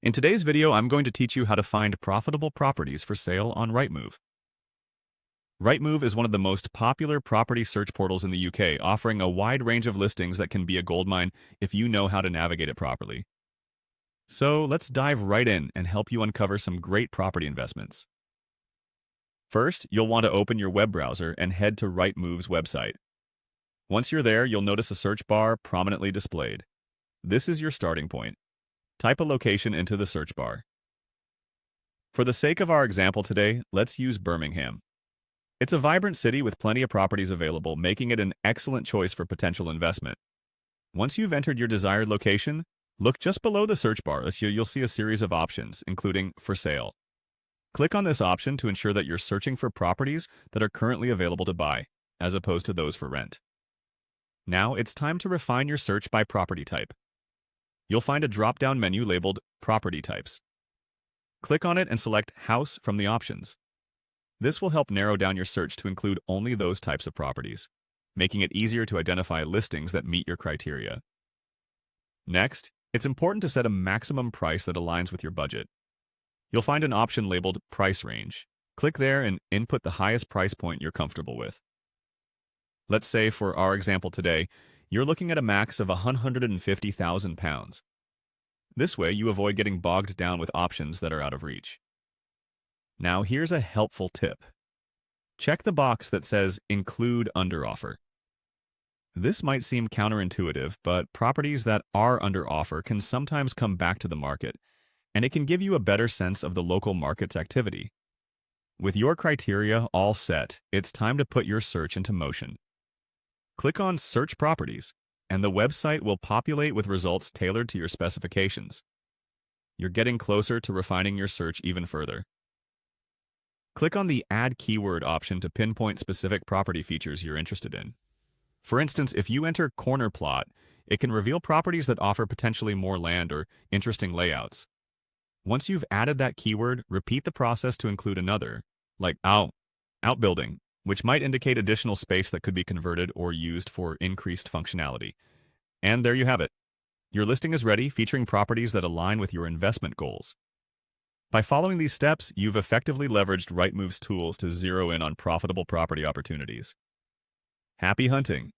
In today's video, I'm going to teach you how to find profitable properties for sale on RightMove. RightMove is one of the most popular property search portals in the UK, offering a wide range of listings that can be a goldmine if you know how to navigate it properly. So let's dive right in and help you uncover some great property investments. First, you'll want to open your web browser and head to RightMove's website. Once you're there, you'll notice a search bar prominently displayed. This is your starting point. Type a location into the search bar. For the sake of our example today, let's use Birmingham. It's a vibrant city with plenty of properties available, making it an excellent choice for potential investment. Once you've entered your desired location, look just below the search bar as you'll see a series of options, including For Sale. Click on this option to ensure that you're searching for properties that are currently available to buy, as opposed to those for rent. Now it's time to refine your search by property type. You'll find a drop-down menu labeled Property Types. Click on it and select House from the options. This will help narrow down your search to include only those types of properties, making it easier to identify listings that meet your criteria. Next, it's important to set a maximum price that aligns with your budget. You'll find an option labeled Price Range. Click there and input the highest price point you're comfortable with. Let's say, for our example today, you're looking at a max of £150,000. This way, you avoid getting bogged down with options that are out of reach. Now, here's a helpful tip. Check the box that says Include Under Offer. This might seem counterintuitive, but properties that are under offer can sometimes come back to the market, and it can give you a better sense of the local market's activity. With your criteria all set, it's time to put your search into motion. Click on Search Properties, and the website will populate with results tailored to your specifications. You're getting closer to refining your search even further. Click on the Add Keyword option to pinpoint specific property features you're interested in. For instance, if you enter corner plot, it can reveal properties that offer potentially more land or interesting layouts. Once you've added that keyword, repeat the process to include another, like outbuilding, which might indicate additional space that could be converted or used for increased functionality. And there you have it. Your listing is ready, featuring properties that align with your investment goals. By following these steps, you've effectively leveraged RightMove's tools to zero in on profitable property opportunities. Happy hunting!